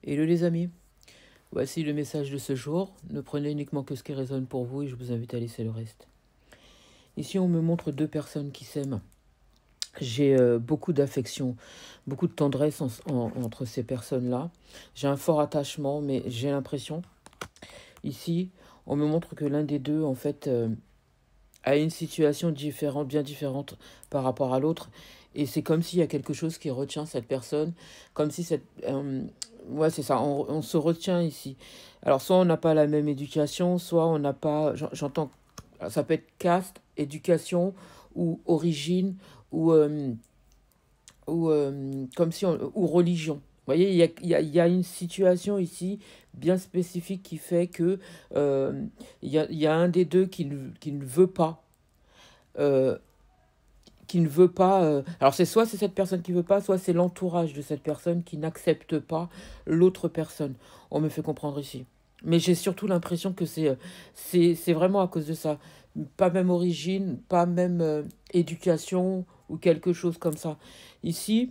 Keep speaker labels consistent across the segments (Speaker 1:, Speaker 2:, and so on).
Speaker 1: Hello les amis, voici le message de ce jour. Ne prenez uniquement que ce qui résonne pour vous et je vous invite à laisser le reste. Ici, on me montre deux personnes qui s'aiment. J'ai beaucoup d'affection, beaucoup de tendresse entre ces personnes-là. J'ai un fort attachement, mais j'ai l'impression, ici, on me montre que l'un des deux, en fait, a une situation différente, bien différente par rapport à l'autre. Et c'est comme s'il y a quelque chose qui retient cette personne, comme si cette... ouais, c'est ça, on se retient ici. Alors, soit on n'a pas la même éducation, soit on n'a pas... J'entends, ça peut être caste, éducation, ou origine, ou, comme si ou religion. Vous voyez, il y a une situation ici bien spécifique qui fait que il y a un des deux qui ne veut pas euh, alors c'est soit c'est cette personne qui veut pas, soit c'est l'entourage de cette personne qui n'accepte pas l'autre personne. On me fait comprendre ici. Mais j'ai surtout l'impression que c'est vraiment à cause de ça. Pas même origine, pas même éducation ou quelque chose comme ça. Ici,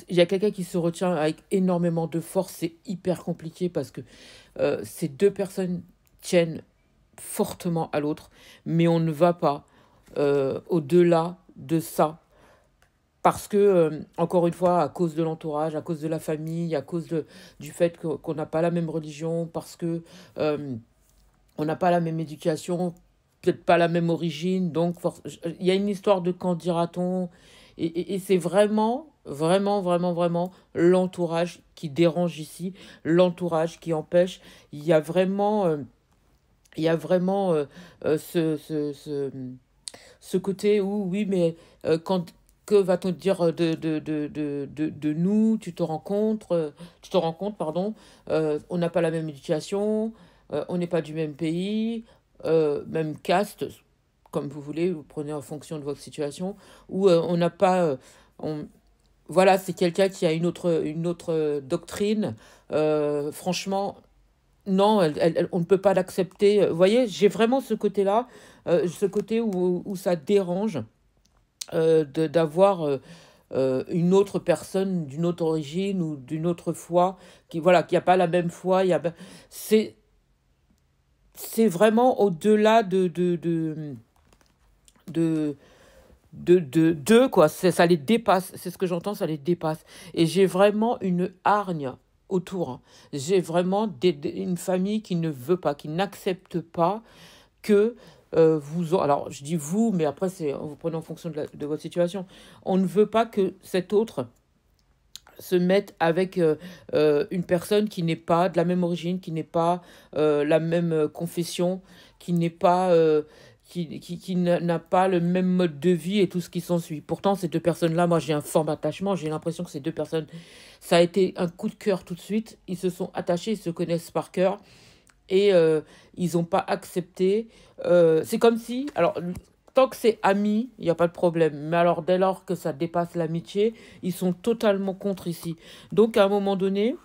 Speaker 1: il y a quelqu'un qui se retient avec énormément de force. C'est hyper compliqué parce que ces deux personnes tiennent fortement à l'autre, mais on ne va pas au-delà de ça. Parce que, encore une fois, à cause de l'entourage, à cause de la famille, à cause du fait qu'on n'a pas la même religion, parce que on n'a pas la même éducation, peut-être pas la même origine, donc il y a une histoire de quand dira-t-on, et c'est vraiment, vraiment, vraiment, vraiment l'entourage qui dérange ici, l'entourage qui empêche. Il y a vraiment, il y a vraiment ce côté où, oui, mais quand, que va-t-on dire de nous, tu te rends compte, pardon, on n'a pas la même éducation, on n'est pas du même pays, même caste, comme vous voulez, vous prenez en fonction de votre situation, ou on n'a pas... voilà, c'est quelqu'un qui a une autre doctrine. Franchement, non, on ne peut pas l'accepter. Vous voyez, j'ai vraiment ce côté-là, ce côté où ça dérange d'avoir une autre personne d'une autre origine ou d'une autre foi, qui voilà, qui n'a pas la même foi. C'est, c'est vraiment au-delà de, quoi. Ça les dépasse. C'est ce que j'entends, ça les dépasse. Et j'ai vraiment une hargne autour, hein. J'ai vraiment une famille qui ne veut pas, qui n'accepte pas que alors je dis vous, mais après c'est vous prenez en fonction de votre situation. On ne veut pas que cet autre se mette avec une personne qui n'est pas de la même origine, qui n'est pas la même confession, qui n'est pas qui n'a pas le même mode de vie et tout ce qui s'ensuit. Pourtant, ces deux personnes-là, moi j'ai un fort attachement, j'ai l'impression que ces deux personnes, ça a été un coup de cœur tout de suite, ils se sont attachés, ils se connaissent par cœur, et ils n'ont pas accepté. C'est comme si, alors, tant que c'est ami, il n'y a pas de problème. Mais alors, dès lors que ça dépasse l'amitié, ils sont totalement contre ici. Donc, à un moment donné,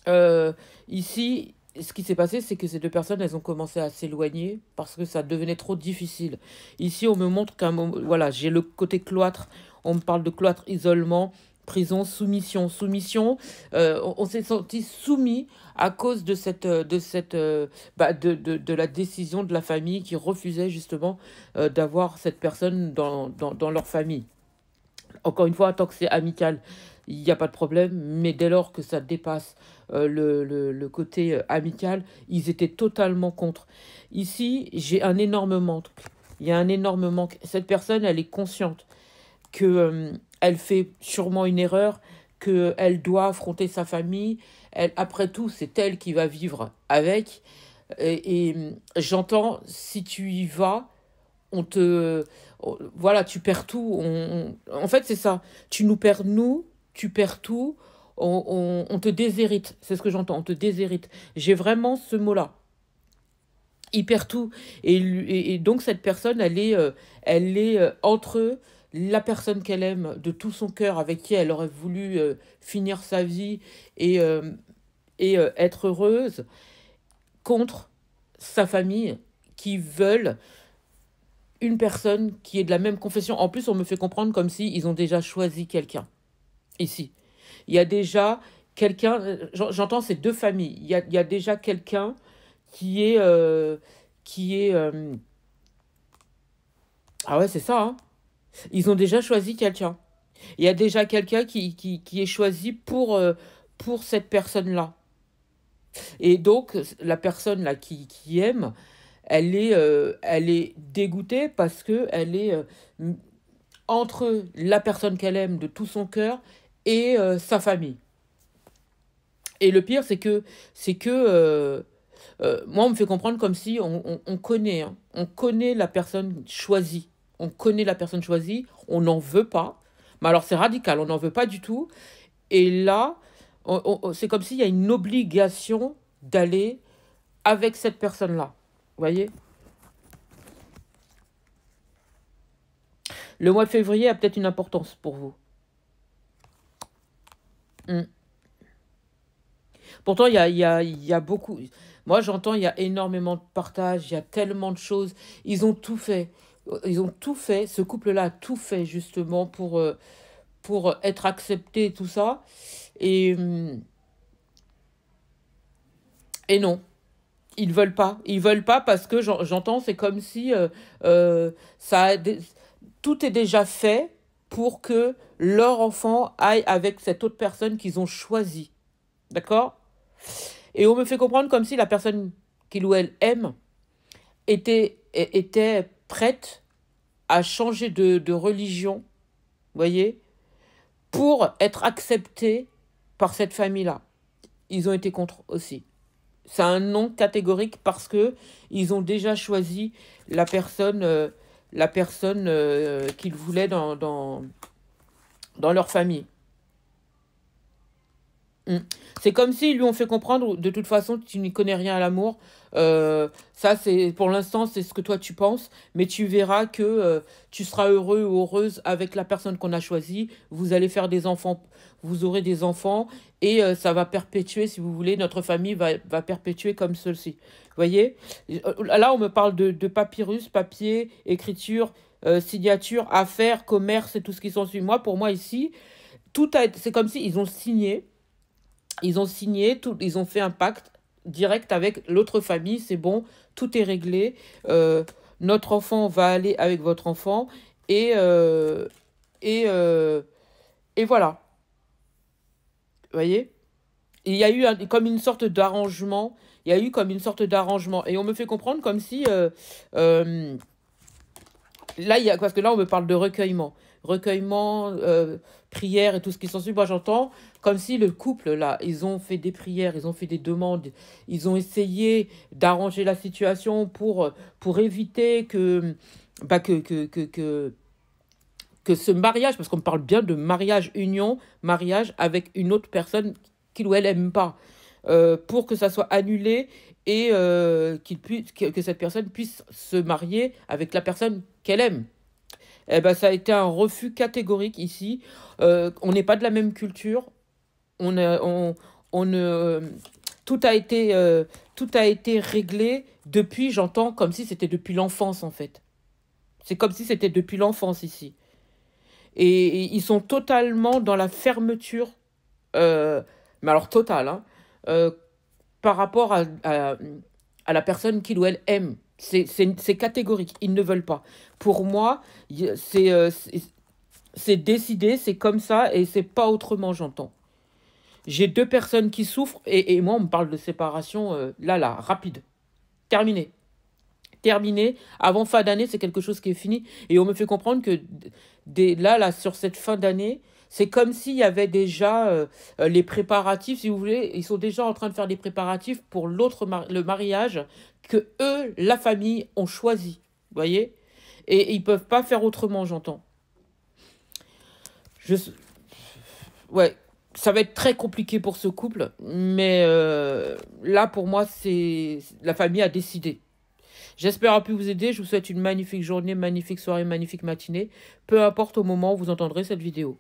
Speaker 1: euh, ici, ce qui s'est passé, c'est que ces deux personnes, elles ont commencé à s'éloigner parce que ça devenait trop difficile. Ici, on me montre qu'à un moment, voilà, j'ai le côté cloître. On me parle de cloître, isolement, prison, soumission. Soumission, on s'est senti soumis à cause de la décision de la famille qui refusait justement d'avoir cette personne dans leur famille. Encore une fois, tant que c'est amical, il n'y a pas de problème, mais dès lors que ça dépasse le côté amical, ils étaient totalement contre. Ici, j'ai un énorme manque. Il y a un énorme manque. Cette personne, elle est consciente que elle fait sûrement une erreur, qu'elle doit affronter sa famille. Elle, après tout, c'est elle qui va vivre avec. J'entends, si tu y vas, on te voilà, tu perds tout. En fait, c'est ça. Tu nous perds, nous, tu perds tout. On te déshérite. C'est ce que j'entends. On te déshérite. J'ai vraiment ce mot-là. Il perd tout. Et donc, cette personne, elle est entre la personne qu'elle aime de tout son cœur, avec qui elle aurait voulu finir sa vie et, euh, et être heureuse, contre sa famille qui veulent une personne qui est de la même confession. En plus, on me fait comprendre comme si ils ont déjà choisi quelqu'un. Ici. Il y a déjà quelqu'un, j'entends ces deux familles. Il y a déjà quelqu'un qui est, qui est, ah ouais, c'est ça, hein. Ils ont déjà choisi quelqu'un. Il y a déjà quelqu'un qui est choisi pour cette personne-là. Et donc, la personne là qui aime, elle est dégoûtée parce que elle est entre la personne qu'elle aime de tout son cœur et sa famille. Et le pire, c'est que moi, on me fait comprendre comme si on connaît, hein. On connaît la personne choisie. On connaît la personne choisie, on n'en veut pas. Mais alors, c'est radical, on n'en veut pas du tout. Et là, c'est comme s'il y a une obligation d'aller avec cette personne-là. Vous voyez? Le mois de février a peut-être une importance pour vous. Mm. Pourtant, il y a beaucoup. Moi, j'entends, il y a énormément de partage, il y a tellement de choses. Ils ont tout fait. Ils ont tout fait. Ce couple-là a tout fait, justement, pour être accepté et tout ça. Et, et non, ils veulent pas. Ils veulent pas parce que j'entends, c'est comme si euh, ça a tout est déjà fait pour que leur enfant aille avec cette autre personne qu'ils ont choisie. D'accord? Et on me fait comprendre comme si la personne qu'il ou elle aime était prête à changer de religion, vous voyez, pour être acceptée par cette famille-là. Ils ont été contre aussi. C'est un non catégorique parce que ils ont déjà choisi la personne qu'ils voulaient dans leur famille. Mm. C'est comme s'ils lui ont fait comprendre, de toute façon, tu n'y connais rien à l'amour. Ça, c'est pour l'instant, c'est ce que toi tu penses, mais tu verras que tu seras heureux ou heureuse avec la personne qu'on a choisie. Vous allez faire des enfants, vous aurez des enfants, et ça va perpétuer, si vous voulez, notre famille va perpétuer comme ceci. Vous voyez? Là, on me parle de papyrus, papier, écriture, signature, affaires, commerce et tout ce qui s'ensuit. Moi, pour moi, ici, c'est comme si ils ont signé. Ils ont signé, ils ont fait un pacte direct avec l'autre famille, c'est bon, tout est réglé. Notre enfant va aller avec votre enfant et, et, euh, et voilà. Vous voyez? Il y a eu comme une sorte d'arrangement. Il y a eu comme une sorte d'arrangement. Et on me fait comprendre comme si euh, là, parce que là, on me parle de recueillement. Recueillement, prière et tout ce qui s'ensuit. Moi, j'entends comme si le couple, là, ils ont fait des prières, ils ont fait des demandes, ils ont essayé d'arranger la situation pour éviter bah, que ce mariage, parce qu'on parle bien de mariage, union, mariage avec une autre personne qu'il ou elle n'aime pas, pour que ça soit annulé et que cette personne puisse se marier avec la personne qu'elle aime. Eh ben, ça a été un refus catégorique ici. On n'est pas de la même culture. On, a- on ne, tout a été réglé depuis, j'entends, comme si c'était depuis l'enfance, en fait. C'est comme si c'était depuis l'enfance ici. Et ils sont totalement dans la fermeture, euh, mais alors totale, hein, euh, par rapport à la personne qu'il ou elle aime. C'est catégorique, ils ne veulent pas. Pour moi, c'est décidé, c'est comme ça, et c'est pas autrement, j'entends. J'ai deux personnes qui souffrent, et moi, on me parle de séparation, là, rapide. Terminé. Terminé. Avant fin d'année, c'est quelque chose qui est fini. Et on me fait comprendre que là, sur cette fin d'année, c'est comme s'il y avait déjà les préparatifs, si vous voulez. Ils sont déjà en train de faire des préparatifs pour le mariage que eux, la famille, ont choisi. Vous voyez? Et ils peuvent pas faire autrement, j'entends. Je, ouais, ça va être très compliqué pour ce couple, mais là, pour moi, c'est la famille a décidé. J'espère avoir pu vous aider. Je vous souhaite une magnifique journée, magnifique soirée, magnifique matinée. Peu importe au moment où vous entendrez cette vidéo.